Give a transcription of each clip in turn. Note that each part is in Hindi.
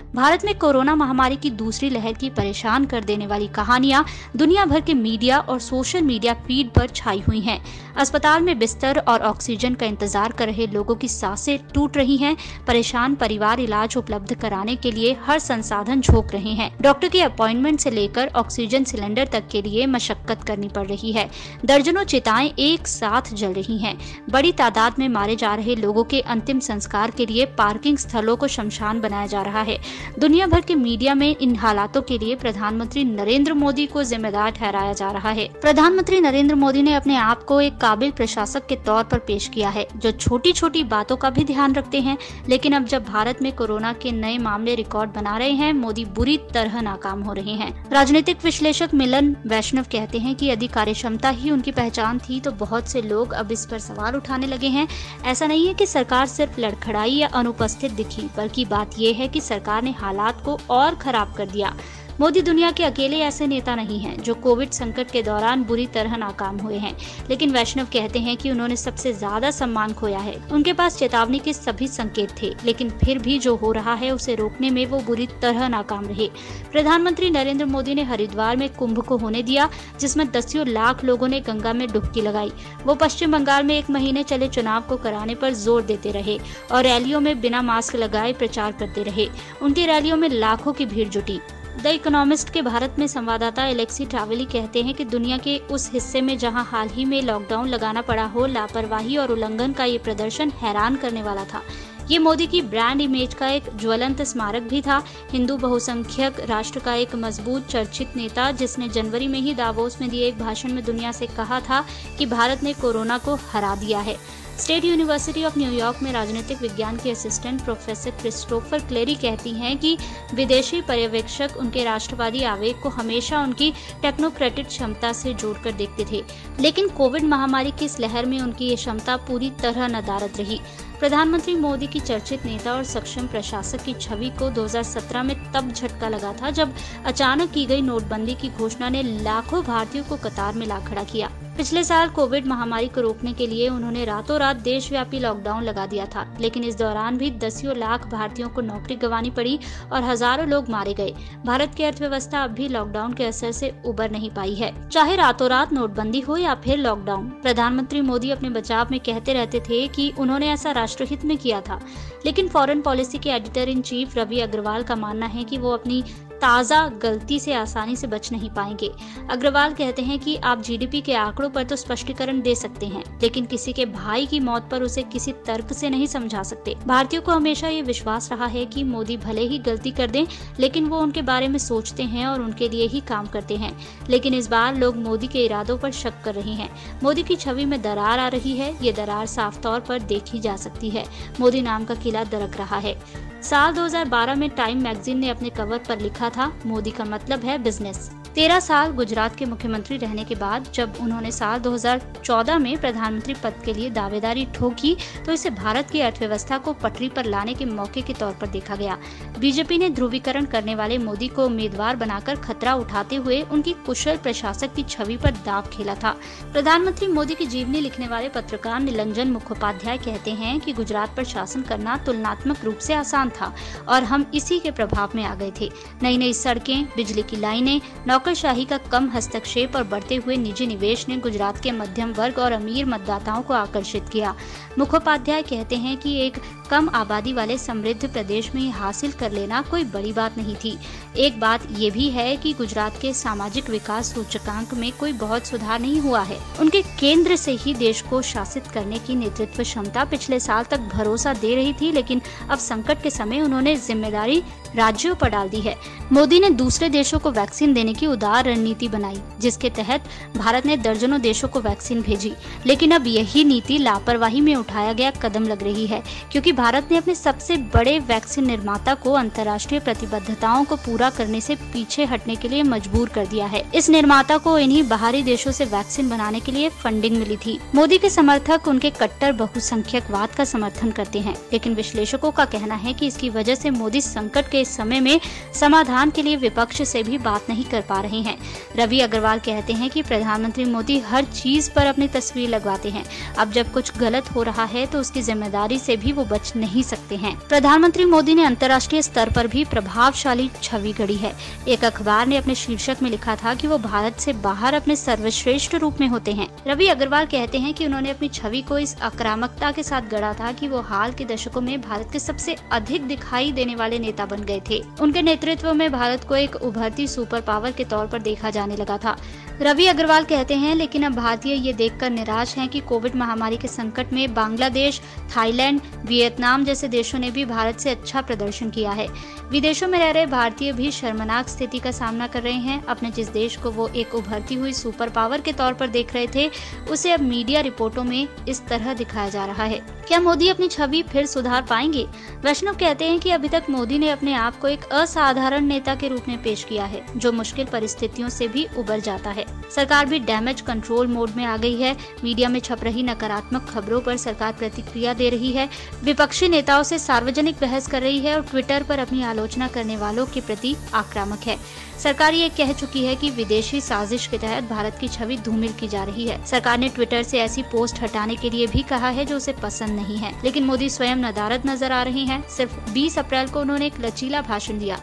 भारत में कोरोना महामारी की दूसरी लहर की परेशान कर देने वाली कहानियां दुनिया भर के मीडिया और सोशल मीडिया फीड पर छाई हुई हैं। अस्पताल में बिस्तर और ऑक्सीजन का इंतजार कर रहे लोगों की सांसें टूट रही हैं। परेशान परिवार इलाज उपलब्ध कराने के लिए हर संसाधन झोंक रहे हैं। डॉक्टर के अपॉइंटमेंट से लेकर ऑक्सीजन सिलेंडर तक के लिए मशक्कत करनी पड़ रही है। दर्जनों चिताएं एक साथ जल रही हैं। बड़ी तादाद में मारे जा रहे लोगों के अंतिम संस्कार के लिए पार्किंग स्थलों को शमशान बनाया जा रहा है। दुनिया भर के मीडिया में इन हालातों के लिए प्रधानमंत्री नरेंद्र मोदी को जिम्मेदार ठहराया जा रहा है। प्रधानमंत्री नरेंद्र मोदी ने अपने आप को एक काबिल प्रशासक के तौर पर पेश किया है, जो छोटी छोटी बातों का भी ध्यान रखते हैं। लेकिन अब जब भारत में कोरोना के नए मामले रिकॉर्ड बना रहे हैं, मोदी बुरी तरह नाकाम हो रहे हैं। राजनीतिक विश्लेषक मिलन वैष्णव कहते हैं कि यदि कार्यक्षमता ही उनकी पहचान थी तो बहुत से लोग अब इस पर सवाल उठाने लगे हैं। ऐसा नहीं है कि सरकार सिर्फ लड़खड़ाई या अनुपस्थित दिखी, बल्कि बात यह है कि सरकार ने हालात को और खराब कर दिया। मोदी दुनिया के अकेले ऐसे नेता नहीं हैं जो कोविड संकट के दौरान बुरी तरह नाकाम हुए हैं, लेकिन वैष्णव कहते हैं कि उन्होंने सबसे ज्यादा सम्मान खोया है। उनके पास चेतावनी के सभी संकेत थे, लेकिन फिर भी जो हो रहा है उसे रोकने में वो बुरी तरह नाकाम रहे। प्रधानमंत्री नरेंद्र मोदी ने हरिद्वार में कुंभ को होने दिया, जिसमें दसियों लाख लोगों ने गंगा में डुबकी लगाई। वो पश्चिम बंगाल में 1 महीने चले चुनाव को कराने पर जोर देते रहे और रैलियों में बिना मास्क लगाए प्रचार करते रहे। उनकी रैलियों में लाखों की भीड़ जुटी। द इकोनॉमिस्ट के भारत में संवाददाता एलेक्सी ट्रावेली कहते हैं कि दुनिया के उस हिस्से में जहां हाल ही में लॉकडाउन लगाना पड़ा हो, लापरवाही और उल्लंघन का ये प्रदर्शन हैरान करने वाला था। ये मोदी की ब्रांड इमेज का एक ज्वलंत स्मारक भी था। हिंदू बहुसंख्यक राष्ट्र का एक मजबूत चर्चित नेता, जिसने जनवरी में ही दावोस में दिए एक भाषण में दुनिया से कहा था कि भारत ने कोरोना को हरा दिया है। स्टेट यूनिवर्सिटी ऑफ न्यूयॉर्क में राजनीतिक विज्ञान की असिस्टेंट प्रोफेसर क्रिस्टोफर क्लेरी कहती हैं कि विदेशी पर्यवेक्षक उनके राष्ट्रवादी आवेग को हमेशा उनकी टेक्नोक्रेटिक क्षमता से जोड़कर देखते थे, लेकिन कोविड महामारी की इस लहर में उनकी ये क्षमता पूरी तरह नदारद रही। प्रधानमंत्री मोदी की चर्चित नेता और सक्षम प्रशासक की छवि को 2017 में तब झटका लगा था जब अचानक की गई नोटबंदी की घोषणा ने लाखों भारतीयों को कतार में ला खड़ा किया। पिछले साल कोविड महामारी को रोकने के लिए उन्होंने रातों रात देशव्यापी लॉकडाउन लगा दिया था, लेकिन इस दौरान भी दसियों लाख भारतीयों को नौकरी गंवानी पड़ी और हजारों लोग मारे गए। भारत की अर्थव्यवस्था अब भी लॉकडाउन के असर से उबर नहीं पाई है, चाहे रातों रात नोटबंदी हो या फिर लॉकडाउन। प्रधानमंत्री मोदी अपने बचाव में कहते रहते थे कि उन्होंने ऐसा राष्ट्रहित में किया था, लेकिन फॉरेन पॉलिसी के editor in chief Ravi Agrawal का मानना है कि वो अपनी ताज़ा गलती से आसानी से बच नहीं पाएंगे। अग्रवाल कहते हैं कि आप जीडीपी के आंकड़ों पर तो स्पष्टीकरण दे सकते हैं, लेकिन किसी के भाई की मौत पर उसे किसी तर्क से नहीं समझा सकते। भारतीयों को हमेशा ये विश्वास रहा है कि मोदी भले ही गलती कर दें, लेकिन वो उनके बारे में सोचते हैं और उनके लिए ही काम करते हैं। लेकिन इस बार लोग मोदी के इरादों पर शक कर रहे हैं। मोदी की छवि में दरार आ रही है। ये दरार साफ तौर पर देखी जा सकती है। मोदी नाम का किला दरक रहा है। साल 2012 में टाइम मैगजीन ने अपने कवर पर लिखा था, मोदी का मतलब है बिजनेस। 13 साल गुजरात के मुख्यमंत्री रहने के बाद जब उन्होंने साल 2014 में प्रधानमंत्री पद के लिए दावेदारी ठोकी, तो इसे भारत की अर्थव्यवस्था को पटरी पर लाने के मौके के तौर पर देखा गया। बीजेपी ने ध्रुवीकरण करने वाले मोदी को उम्मीदवार बनाकर खतरा उठाते हुए उनकी कुशल प्रशासक की छवि पर दांव खेला था। प्रधानमंत्री मोदी की जीवनी लिखने वाले पत्रकार निलंजन मुखोपाध्याय कहते हैं कि गुजरात पर शासन करना तुलनात्मक रूप से आसान था और हम इसी के प्रभाव में आ गए थे। नई नई सड़कें, बिजली की लाइनें, नौकरशाही का कम हस्तक्षेप और बढ़ते हुए निजी निवेश ने गुजरात के मध्यम वर्ग और अमीर मतदाताओं को आकर्षित किया। मुखोपाध्याय कहते हैं कि एक कम आबादी वाले समृद्ध प्रदेश में हासिल कर लेना कोई बड़ी बात नहीं थी। एक बात ये भी है कि गुजरात के सामाजिक विकास सूचकांक में कोई बहुत सुधार नहीं हुआ है। उनके केंद्र से ही देश को शासित करने की नेतृत्व क्षमता पिछले साल तक भरोसा दे रही थी, लेकिन अब संकट के समय उन्होंने जिम्मेदारी राज्यों पर डाल दी है। मोदी ने दूसरे देशों को वैक्सीन देने की उदार रणनीति बनाई, जिसके तहत भारत ने दर्जनों देशों को वैक्सीन भेजी। लेकिन अब यही नीति लापरवाही में उठाया गया कदम लग रही है, क्योंकि भारत ने अपने सबसे बड़े वैक्सीन निर्माता को अंतर्राष्ट्रीय प्रतिबद्धताओं को पूरा करने से पीछे हटने के लिए मजबूर कर दिया है। इस निर्माता को इन्हीं बाहरी देशों से वैक्सीन बनाने के लिए फंडिंग मिली थी। मोदी के समर्थक उनके कट्टर बहुसंख्यकवाद का समर्थन करते हैं, लेकिन विश्लेषकों का कहना है कि इसकी वजह से मोदी संकट के इस समय में समाधान के लिए विपक्ष से भी बात नहीं कर पा पा रहे हैं। रवि अग्रवाल कहते हैं कि प्रधानमंत्री मोदी हर चीज पर अपनी तस्वीर लगवाते हैं। अब जब कुछ गलत हो रहा है तो उसकी जिम्मेदारी से भी वो बच नहीं सकते हैं। प्रधानमंत्री मोदी ने अंतर्राष्ट्रीय स्तर पर भी प्रभावशाली छवि गढ़ी है। एक अखबार ने अपने शीर्षक में लिखा था कि वो भारत से बाहर अपने सर्वश्रेष्ठ रूप में होते हैं। रवि अग्रवाल कहते हैं कि उन्होंने अपनी छवि को इस आक्रामकता के साथ गढ़ा था कि वो हाल के दशकों में भारत के सबसे अधिक दिखाई देने वाले नेता बन गए थे। उनके नेतृत्व में भारत को एक उभरती सुपर पावर के तौर पर देखा जाने लगा था। रवि अग्रवाल कहते हैं, लेकिन अब भारतीय ये देखकर निराश हैं कि कोविड महामारी के संकट में बांग्लादेश, थाईलैंड, वियतनाम जैसे देशों ने भी भारत से अच्छा प्रदर्शन किया है। विदेशों में रह रहे भारतीय भी शर्मनाक स्थिति का सामना कर रहे हैं। अपने जिस देश को वो एक उभरती हुई सुपर पावर के तौर पर देख रहे थे, उसे अब मीडिया रिपोर्टों में इस तरह दिखाया जा रहा है। क्या मोदी अपनी छवि फिर सुधार पाएंगे? वैष्णव कहते हैं कि अभी तक मोदी ने अपने आप को एक असाधारण नेता के रूप में पेश किया है, जो मुश्किल परिस्थितियों से भी उबर जाता है। सरकार भी डैमेज कंट्रोल मोड में आ गई है। मीडिया में छप रही नकारात्मक खबरों पर सरकार प्रतिक्रिया दे रही है, विपक्षी नेताओं से सार्वजनिक बहस कर रही है और ट्विटर पर अपनी आलोचना करने वालों के प्रति आक्रामक है। सरकार ये कह चुकी है कि विदेशी साजिश के तहत भारत की छवि धूमिल की जा रही है। सरकार ने ट्विटर से ऐसी पोस्ट हटाने के लिए भी कहा है जो उसे पसंद नहीं है, लेकिन मोदी स्वयं नदारद नजर आ रहे हैं। सिर्फ 20 अप्रैल को उन्होंने एक लचीला भाषण दिया।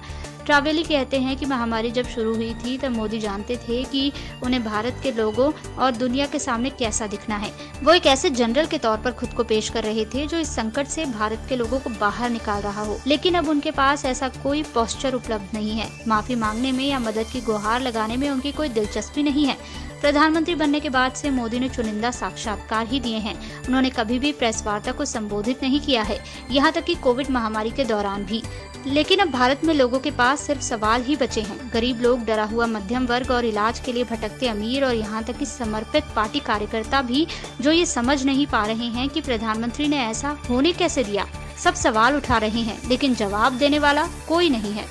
ट्रावेली कहते हैं कि महामारी जब शुरू हुई थी तब मोदी जानते थे कि उन्हें भारत के लोगों और दुनिया के सामने कैसा दिखना है। वो एक ऐसे जनरल के तौर पर खुद को पेश कर रहे थे जो इस संकट से भारत के लोगों को बाहर निकाल रहा हो, लेकिन अब उनके पास ऐसा कोई पोस्चर उपलब्ध नहीं है। माफी मांगने में या मदद की गुहार लगाने में उनकी कोई दिलचस्पी नहीं है। प्रधानमंत्री बनने के बाद से मोदी ने चुनिंदा साक्षात्कार ही दिए हैं। उन्होंने कभी भी प्रेस वार्ता को संबोधित नहीं किया है, यहाँ तक कि कोविड महामारी के दौरान भी। लेकिन अब भारत में लोगों के पास सिर्फ सवाल ही बचे हैं। गरीब लोग, डरा हुआ मध्यम वर्ग और इलाज के लिए भटकते अमीर और यहाँ तक कि समर्पित पार्टी कार्यकर्ता भी, जो ये समझ नहीं पा रहे हैं कि प्रधानमंत्री ने ऐसा होने कैसे दिया। सब सवाल उठा रहे हैं, लेकिन जवाब देने वाला कोई नहीं है।